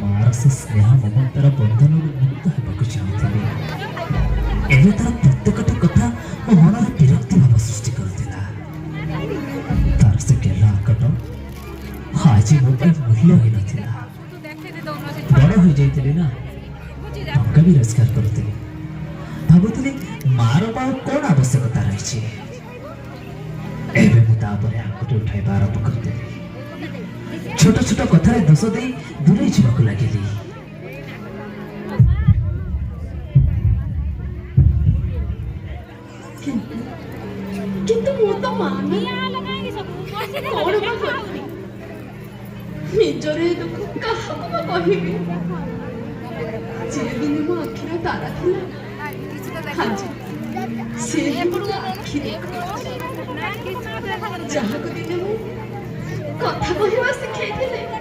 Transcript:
मार से स्नेह ममतार बंधन मुक्त होगा चाहूली एवं तार प्रत्येकटा कथा मो मन विरक्ति भाव सृष्टि करुला तार से गेला आकट आज मो मूल्य हो नाला बड़ हो जाइली ना टंका भी रोजगार करुली भावुली मार कौन आवश्यकता रही आंगुठी उठाइबा आरंभ करदेली छोट छोट कथार दोष दे दूरे जावाक लगिली किंतु मु तो मानी कौन निजरे दुख कहा कहबी जे दिन मो आखिर तारा थिला आज से आखिर जहाँ को दिन मु कथा कहवा शिखाई